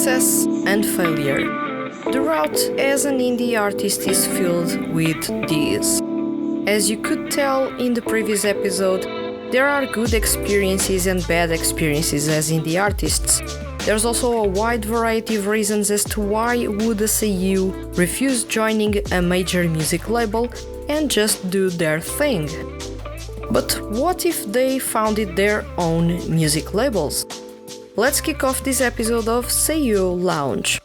Success and failure. The route as an indie artist is filled with these. As you could tell in the previous episode, there are good experiences and bad experiences as indie artists. There's also a wide variety of reasons as to why would a SeiYuu refuse joining a major music label and just do their thing. But what if they founded their own music labels? Let's kick off this episode of SeiYuu Lounge.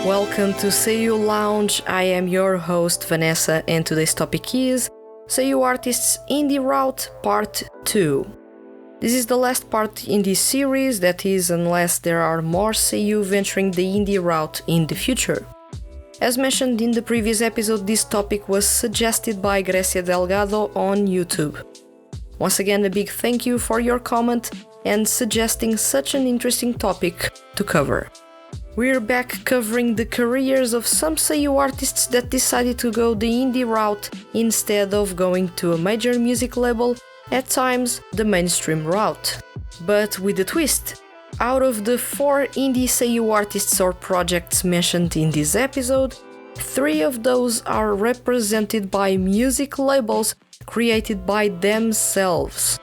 Welcome to SeiYuu Lounge. I am your host Vanessa, and today's topic is SeiYuu Artists Indie Route Part 2. This is the last part in this series, that is, unless there are more SeiYuu venturing the indie route in the future. As mentioned in the previous episode, this topic was suggested by Grecia Delgado on YouTube. Once again, a big thank you for your comment and suggesting such an interesting topic to cover. We're back covering the careers of some SeiYuu artists that decided to go the indie route instead of going to a major music label, at times the mainstream route. But with a twist. Out of the 4 indie SeiYuu artists or projects mentioned in this episode, 3 of those are represented by music labels created by themselves.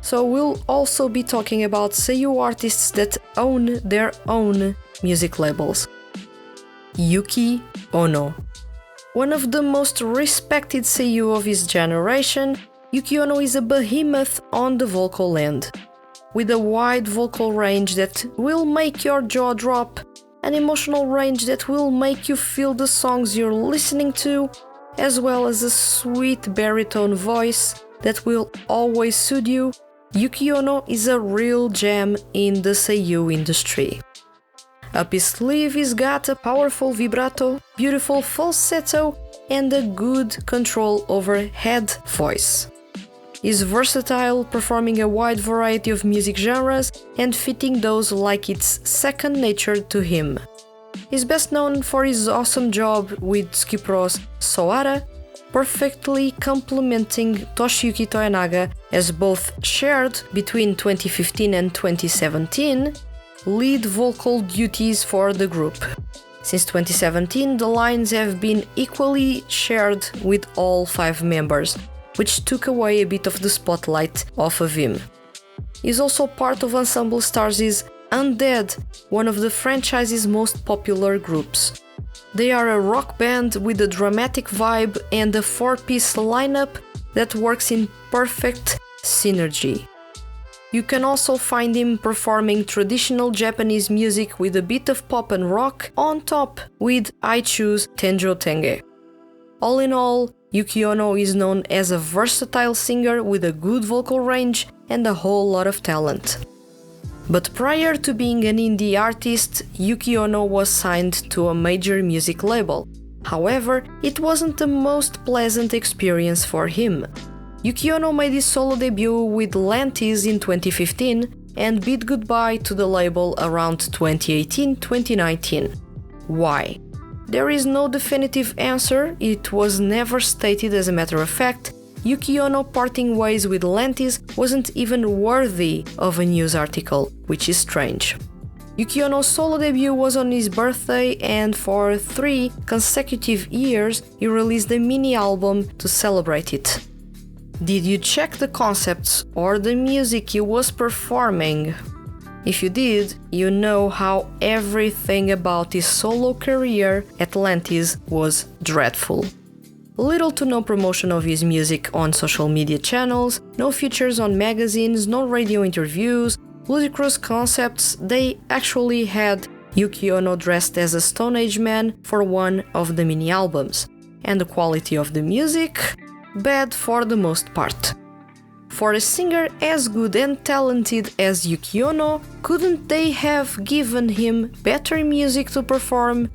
So we'll also be talking about SeiYuu artists that own their own music labels. Yuki Ono. One of the most respected SeiYuu of his generation, Yuki Ono is a behemoth on the vocal end. With a wide vocal range that will make your jaw drop, an emotional range that will make you feel the songs you're listening to, as well as a sweet baritone voice that will always soothe you, Yuki Ono is a real gem in the SeiYuu industry. Up his sleeve he's got a powerful vibrato, beautiful falsetto, and a good control over head voice. He's versatile, performing a wide variety of music genres and fitting those like it's second nature to him. He's best known for his awesome job with Skipro's Soara, perfectly complementing Toshiyuki Toyonaga as both shared between 2015 and 2017 lead vocal duties for the group. Since 2017, the lines have been equally shared with all 5 members, which took away a bit of the spotlight off of him. He's also part of Ensemble Stars' Undead, one of the franchise's most popular groups. They are a rock band with a dramatic vibe and a 4-piece lineup that works in perfect synergy. You can also find him performing traditional Japanese music with a bit of pop and rock on top with I Choose Tenjo Tenge. All in all, Yuki Ono is known as a versatile singer with a good vocal range and a whole lot of talent. But prior to being an indie artist, Yuki Ono was signed to a major music label. However, it wasn't the most pleasant experience for him. Yuki Ono made his solo debut with Lantis in 2015 and bid goodbye to the label around 2018-2019. Why? There is no definitive answer, it was never stated. As a matter of fact, Yuki Ono parting ways with Lantis wasn't even worthy of a news article, which is strange. Yuki Ono's solo debut was on his birthday, and for 3 consecutive years he released a mini album to celebrate it. Did you check the concepts or the music he was performing? If you did, you know how everything about his solo career at Lantis was dreadful. Little to no promotion of his music on social media channels, no features on magazines, no radio interviews, ludicrous concepts. They actually had Yuki Ono dressed as a Stone Age man for one of the mini albums. And the quality of the music? Bad for the most part. For a singer as good and talented as Yuki Ono, couldn't they have given him better music to perform?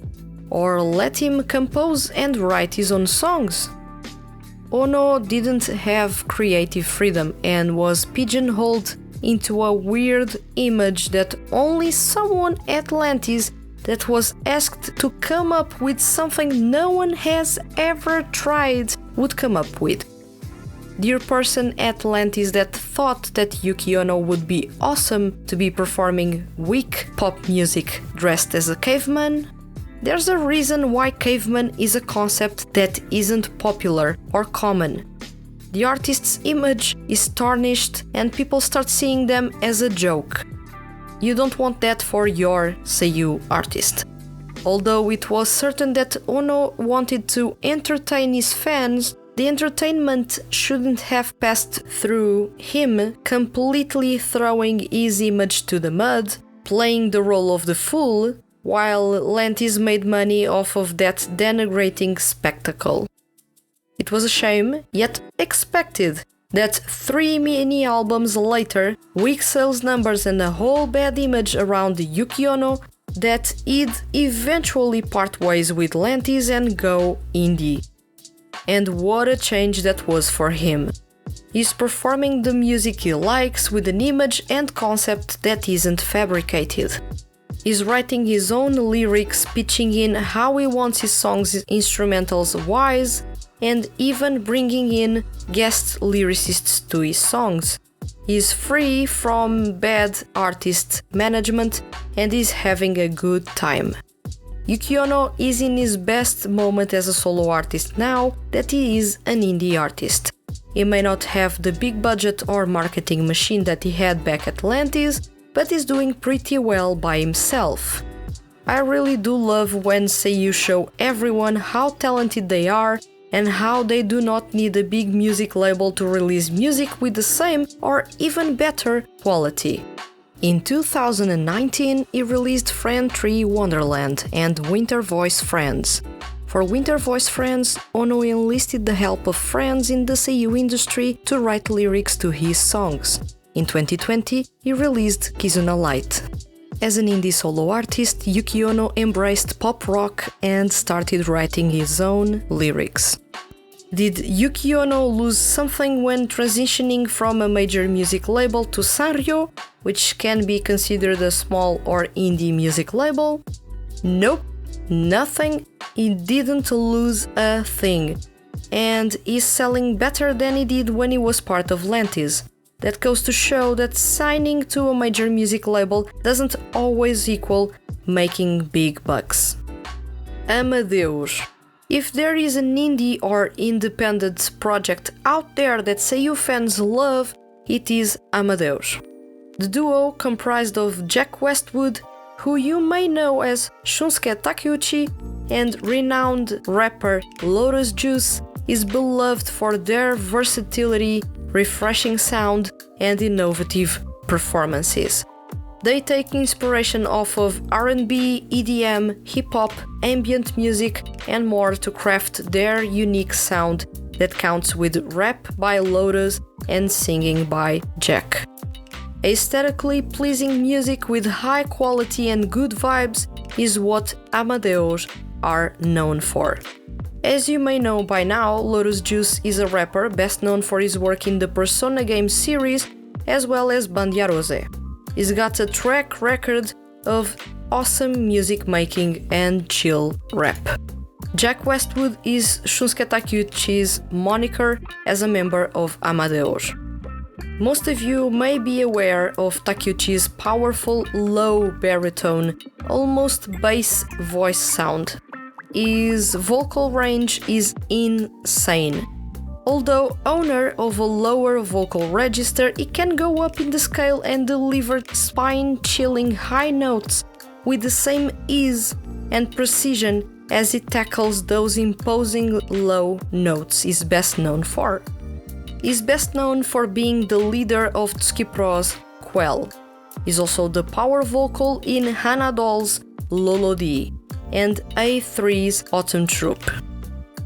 Or let him compose and write his own songs? Ono didn't have creative freedom and was pigeonholed into a weird image that only someone at Lantis that was asked to come up with something no one has ever tried would come up with. Dear person at Atlantis that thought that Yuki Ono would be awesome to be performing weak pop music dressed as a caveman, there's a reason why caveman is a concept that isn't popular or common. The artist's image is tarnished and people start seeing them as a joke. You don't want that for your seiyuu artist. Although it was certain that Ono wanted to entertain his fans, the entertainment shouldn't have passed through him completely throwing his image to the mud, playing the role of the fool, while Atlantis made money off of that denigrating spectacle. It was a shame, yet expected, that 3 mini-albums later, weak sales numbers and a whole bad image around Yuki Ono, that he'd eventually part ways with Atlantis and go indie. And what a change that was for him. He's performing the music he likes with an image and concept that isn't fabricated. He's writing his own lyrics, pitching in how he wants his songs instrumentals wise, and even bringing in guest lyricists to his songs. He's free from bad artist management and is having a good time. Yuki Ono is in his best moment as a solo artist now that he is an indie artist. He may not have the big budget or marketing machine that he had back at Atlantis, but is doing pretty well by himself. I really do love when seiyuu show everyone how talented they are and how they do not need a big music label to release music with the same or even better quality. In 2019, he released Friend Tree Wonderland and Winter Voice Friends. For Winter Voice Friends, Ono enlisted the help of friends in the seiyuu industry to write lyrics to his songs. In 2020, he released Kizuna Light. As an indie solo artist, Yuki Ono embraced pop rock and started writing his own lyrics. Did Yuki Ono lose something when transitioning from a major music label to Sanrio, which can be considered a small or indie music label? Nope, nothing. He didn't lose a thing. And he's selling better than he did when he was part of Atlantis. That goes to show that signing to a major music label doesn't always equal making big bucks. Amadeus. If there is an indie or independent project out there that seiyuu fans love, it is Amadeus. The duo, comprised of Jack Westwood, who you may know as Shunsuke Takeuchi, and renowned rapper Lotus Juice, is beloved for their versatility, refreshing sound, and innovative performances. They take inspiration off of R&B, EDM, hip-hop, ambient music, and more to craft their unique sound that counts with rap by Lotus and singing by Jack. Aesthetically pleasing music with high quality and good vibes is what Amadeus are known for. As you may know by now, Lotus Juice is a rapper best known for his work in the Persona game series as well as Bandiarose. He's got a track record of awesome music making and chill rap. Jack Westwood is Shunsuke Takeuchi's moniker as a member of Amadeus. Most of you may be aware of Takeuchi's powerful low baritone, almost bass voice sound. His vocal range is insane. Although owner of a lower vocal register, he can go up in the scale and deliver spine-chilling high notes with the same ease and precision as he tackles those imposing low notes he's best known for. He's best known for being the leader of Tsuki Pro's Quell. He's also the power vocal in Hanadol's Lolodi and A3's Autumn Troop.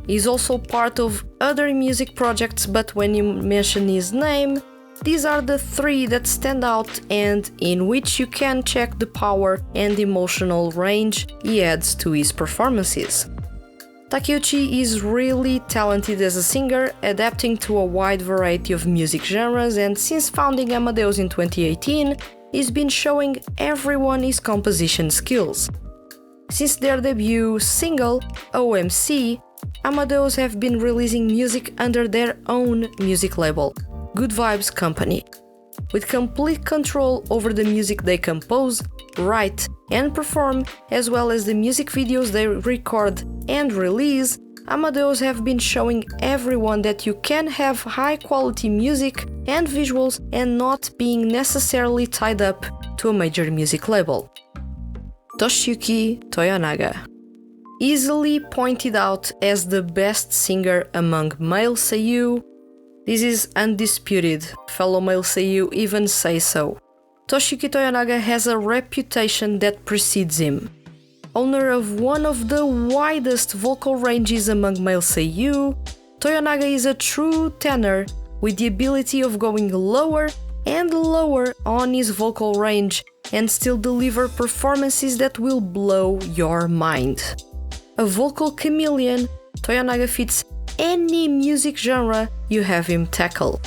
He's also part of other music projects, but when you mention his name, these are the three that stand out and in which you can check the power and emotional range he adds to his performances. Takeuchi is really talented as a singer, adapting to a wide variety of music genres, and since founding Amadeus in 2018, he's been showing everyone his composition skills. Since their debut single, OMC, Amadeus have been releasing music under their own music label, Good Vibes Company. With complete control over the music they compose, write, and perform, as well as the music videos they record and release, Amadeus have been showing everyone that you can have high-quality music and visuals and not being necessarily tied up to a major music label. Toshiyuki Toyonaga. Easily pointed out as the best singer among male seiyuu, this is undisputed, fellow male seiyuu even say so. Toshiyuki Toyonaga has a reputation that precedes him. Owner of one of the widest vocal ranges among male seiyuu, Toyonaga is a true tenor with the ability of going lower and lower on his vocal range and still deliver performances that will blow your mind. A vocal chameleon, Toyonaga fits any music genre you have him tackle.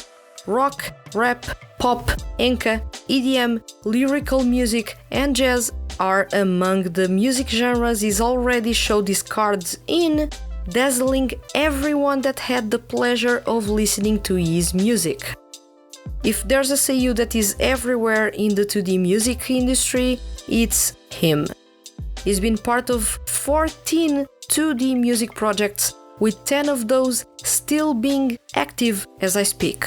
Rock, rap, pop, enka, EDM, lyrical music, and jazz are among the music genres he's already showed his cards in, dazzling everyone that had the pleasure of listening to his music. If there's a seiyuu that is everywhere in the 2D music industry, it's him. He's been part of 14 2D music projects, with 10 of those still being active as I speak.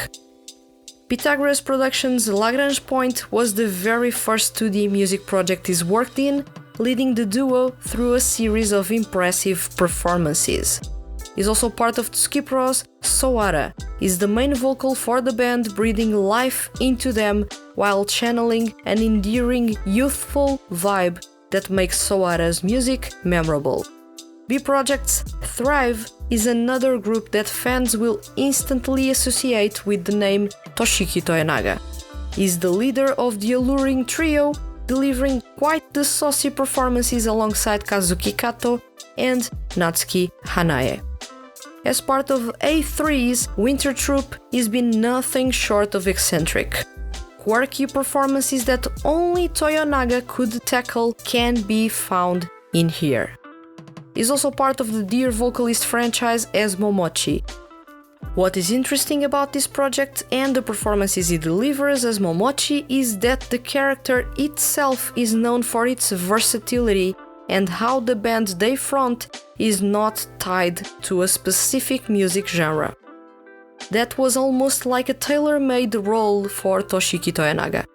Pythagoras Productions' Lagrange Point was the very first 2D music project he's worked in, leading the duo through a series of impressive performances. He's also part of Tsukipro's Sowara. He's the main vocal for the band, breathing life into them while channeling an endearing, youthful vibe that makes Sowara's music memorable. B Project's Thrive is another group that fans will instantly associate with the name Toshiyuki Toyonaga. He's the leader of the alluring trio, delivering quite the saucy performances alongside Kazuki Kato and Natsuki Hanae. As part of A3's Winter Troupe, he's been nothing short of eccentric. Quirky performances that only Toyonaga could tackle can be found in here. He's also part of the Dear Vocalist franchise as Momochi. What is interesting about this project and the performances he delivers as Momochi is that the character itself is known for its versatility and how the band they front is not tied to a specific music genre. That was almost like a tailor-made role for Toshiyuki Toyonaga.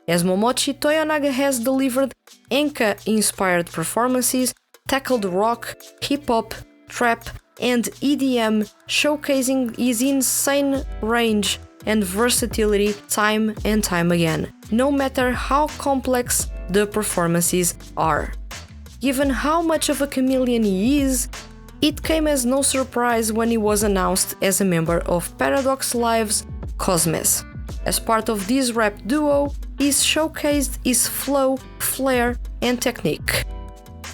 As Momochi, Toyonaga has delivered enka-inspired performances, tackled rock, hip-hop, trap, and EDM, showcasing his insane range and versatility time and time again, no matter how complex the performances are. Given how much of a chameleon he is, it came as no surprise when he was announced as a member of Paradox Live's Cosmes. As part of this rap duo, he's showcased his flow, flair, and technique.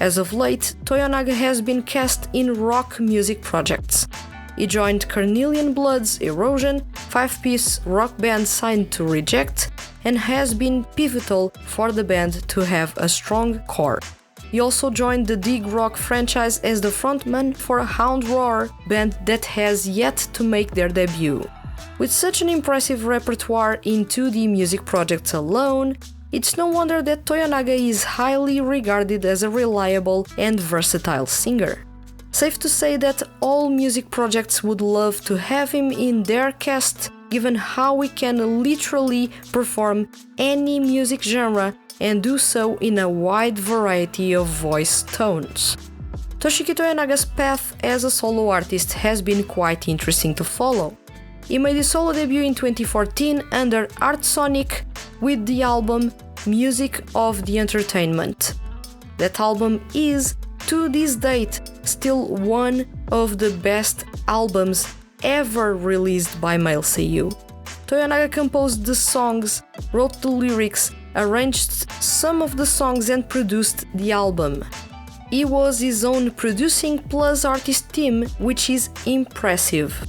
As of late, Toyonaga has been cast in rock music projects. He joined Carnelian Blood's Erosion, 5-piece rock band signed to Reject, and has been pivotal for the band to have a strong core. He also joined the Dig Rock franchise as the frontman for a Hound Roar band that has yet to make their debut. With such an impressive repertoire in 2D music projects alone, it's no wonder that Toyonaga is highly regarded as a reliable and versatile singer. Safe to say that all music projects would love to have him in their cast, given how he can literally perform any music genre and do so in a wide variety of voice tones. Toshiyuki Toyonaga's path as a solo artist has been quite interesting to follow. He made his solo debut in 2014 under Artsonic with the album Music of the Entertainment. That album is, to this date, still one of the best albums ever released by male seiyuu. Toyonaga composed the songs, wrote the lyrics, arranged some of the songs and produced the album. He was his own producing plus artist team, which is impressive.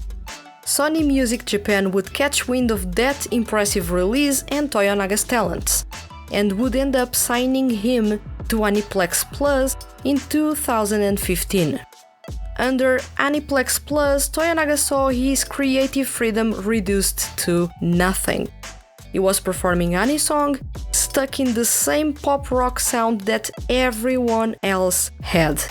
Sony Music Japan would catch wind of that impressive release and Toyonaga's talents, and would end up signing him to Aniplex Plus in 2015. Under Aniplex Plus, Toyonaga saw his creative freedom reduced to nothing. He was performing Anisong, stuck in the same pop-rock sound that everyone else had.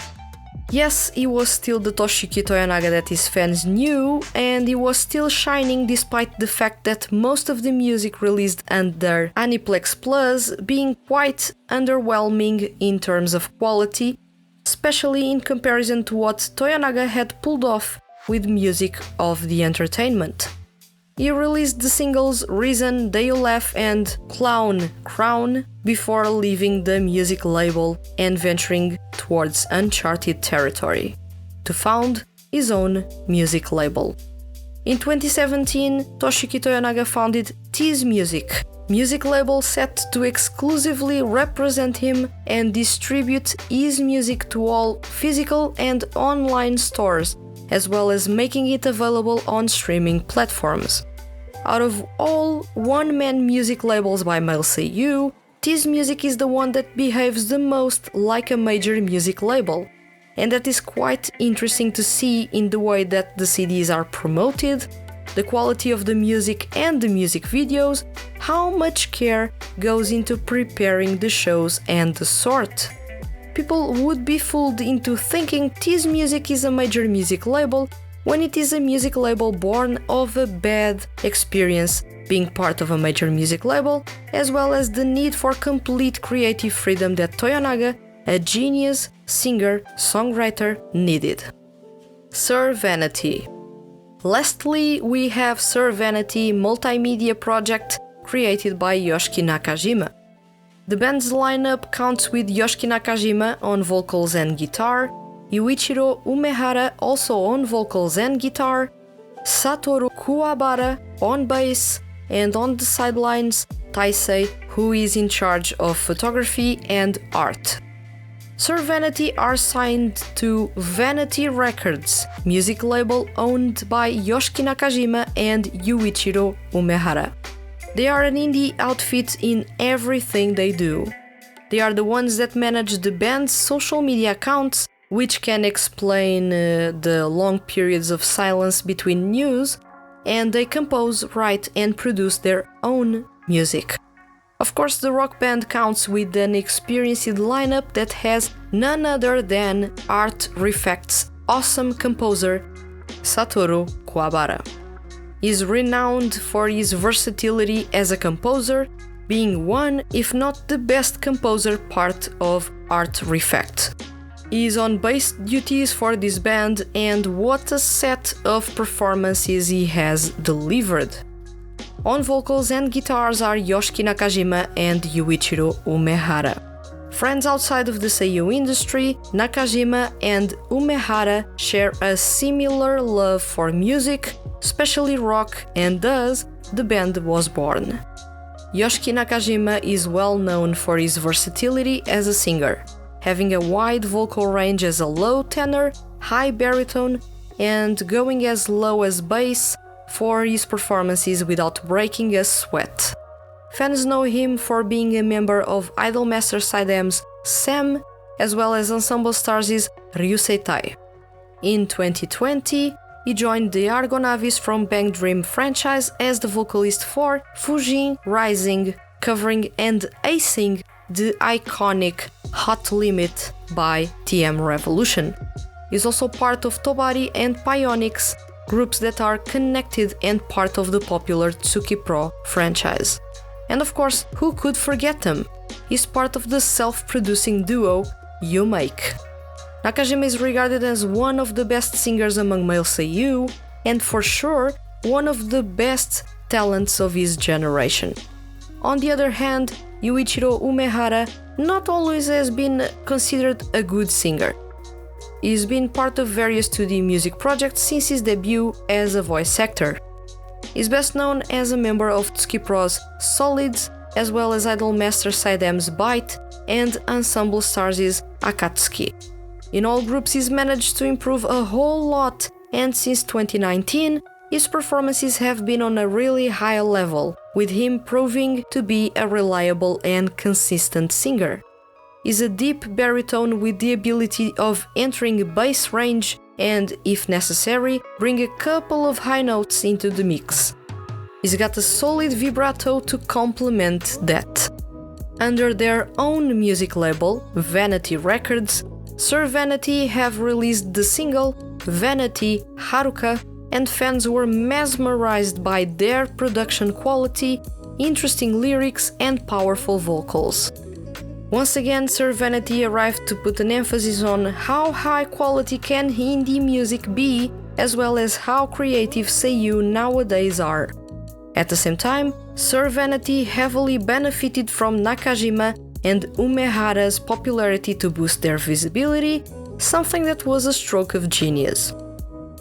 Yes, he was still the Toshiki Toyonaga that his fans knew, and he was still shining despite the fact that most of the music released under Aniplex Plus being quite underwhelming in terms of quality, especially in comparison to what Toyonaga had pulled off with music of the entertainment. He released the singles Reason, They Laugh and Clown Crown before leaving the music label and venturing towards uncharted territory to found his own music label. In 2017, Toshiki Toyonaga founded Tease music label set to exclusively represent him and distribute his music to all physical and online stores, as well as making it available on streaming platforms. Out of all one-man music labels by male seiyuu, Tease Music is the one that behaves the most like a major music label, and that is quite interesting to see in the way that the CDs are promoted, the quality of the music and the music videos, how much care goes into preparing the shows and the sort. People would be fooled into thinking Tease Music is a major music label when it is a music label born of a bad experience being part of a major music label, as well as the need for complete creative freedom that Toyonaga, a genius singer-songwriter, needed. Sir Vanity. Lastly, we have Sir Vanity multimedia project created by Yoshiki Nakajima. The band's lineup counts with Yoshiki Nakajima on vocals and guitar, Yuichiro Umehara also on vocals and guitar, Satoru Kuwabara on bass, and on the sidelines, Taisei, who is in charge of photography and art. Sir Vanity are signed to Vanity Records, music label owned by Yoshiki Nakajima and Yuichiro Umehara. They are an indie outfit in everything they do. They are the ones that manage the band's social media accounts, which can explain the long periods of silence between news, and they compose, write and produce their own music. Of course, the rock band counts with an experienced lineup that has none other than Art Refact's awesome composer, Satoru Kuwabara. He is renowned for his versatility as a composer, being one, if not the best composer part of Art Refact. He is on bass duties for this band, and what a set of performances he has delivered. On vocals and guitars are Yoshiki Nakajima and Yuichiro Umehara. Friends outside of the seiyuu industry, Nakajima and Umehara share a similar love for music, especially rock, and thus the band was born. Yoshiki Nakajima is well known for his versatility as a singer, having a wide vocal range as a low tenor, high baritone, and going as low as bass for his performances without breaking a sweat. Fans know him for being a member of Idolmaster Side M's Sam, as well as Ensemble Stars' Ryusei Tai. In 2020, he joined the Argonavis from Bang Dream franchise as the vocalist for Fujin Rising, covering and acing the iconic Hot Limit by TM Revolution. He's also part of Tobari and Pionix, groups that are connected and part of the popular Tsuki Pro franchise. And of course, who could forget them? He's part of the self-producing duo U-Make. Nakajima is regarded as one of the best singers among male seiyuu, and for sure, one of the best talents of his generation. On the other hand, Yuichiro Umehara not always has been considered a good singer. He's been part of various 2D music projects since his debut as a voice actor. He's best known as a member of Tsuki Pro's Solids, as well as Idolmaster Side M's Bite and Ensemble Stars' Akatsuki. In all groups he's managed to improve a whole lot, and since 2019, his performances have been on a really high level, with him proving to be a reliable and consistent singer. is a deep baritone with the ability of entering a bass range and, if necessary, bring a couple of high notes into the mix. He's got a solid vibrato to complement that. Under their own music label, Vanity Records, Sir Vanity have released the single Vanity Haruka, and fans were mesmerized by their production quality, interesting lyrics and powerful vocals. Once again, Sir Vanity arrived to put an emphasis on how high quality can indie music be, as well as how creative seiyuu nowadays are. At the same time, Sir Vanity heavily benefited from Nakajima and Umehara's popularity to boost their visibility, something that was a stroke of genius.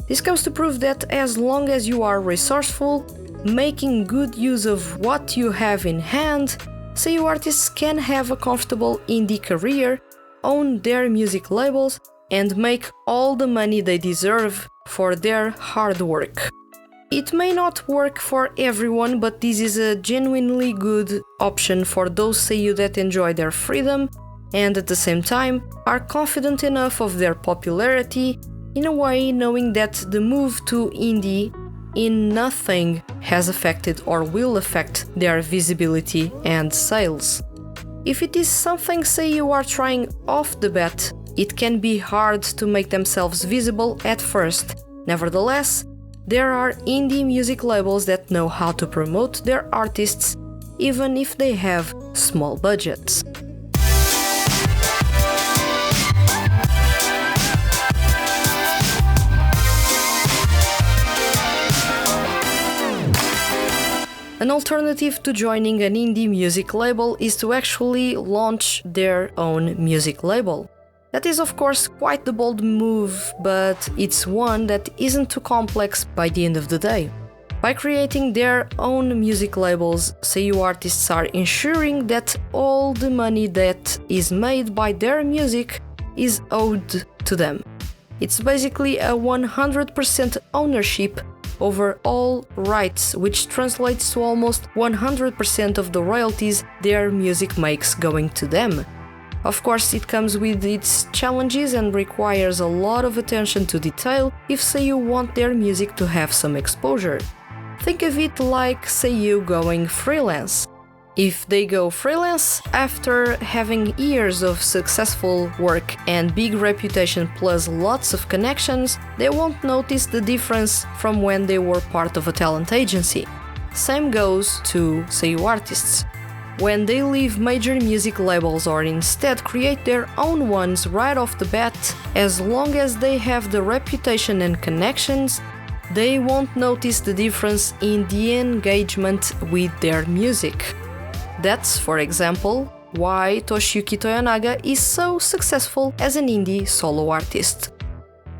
This comes to prove that as long as you are resourceful, making good use of what you have in hand, seiyuu artists can have a comfortable indie career, own their music labels, and make all the money they deserve for their hard work. It may not work for everyone, but this is a genuinely good option for those seiyuu that enjoy their freedom and at the same time are confident enough of their popularity, in a way knowing that the move to indie in nothing has affected or will affect their visibility and sales. If it is something seiyuu are trying off the bat, it can be hard to make themselves visible at first. Nevertheless, there are indie music labels that know how to promote their artists, even if they have small budgets. An alternative to joining an indie music label is to actually launch their own music label. That is of course quite the bold move, but it's one that isn't too complex by the end of the day. By creating their own music labels, seiyuu artists are ensuring that all the money that is made by their music is owed to them. It's basically a 100% ownership over all rights, which translates to almost 100% of the royalties their music makes going to them. Of course, it comes with its challenges and requires a lot of attention to detail if seiyuu want their music to have some exposure. Think of it like seiyuu going freelance. If they go freelance after having years of successful work and big reputation plus lots of connections, they won't notice the difference from when they were part of a talent agency. Same goes to seiyuu artists. When they leave major music labels or instead create their own ones right off the bat, as long as they have the reputation and connections, they won't notice the difference in the engagement with their music. That's, for example, why Toshiyuki Toyonaga is so successful as an indie solo artist.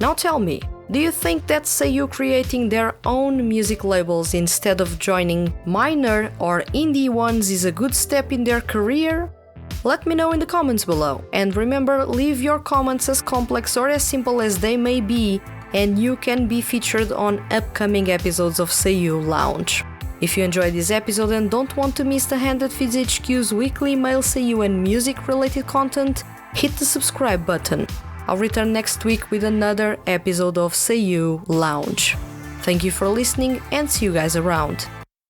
Now tell me, do you think that seiyuu creating their own music labels instead of joining minor or indie ones is a good step in their career? Let me know in the comments below, and remember, leave your comments as complex or as simple as they may be, and you can be featured on upcoming episodes of Seiyuu Lounge. If you enjoyed this episode and don't want to miss the Hand That Feeds HQ's weekly male seiyuu and music related content, hit the subscribe button. I'll return next week with another episode of Seiyuu Lounge. Thank you for listening and see you guys around.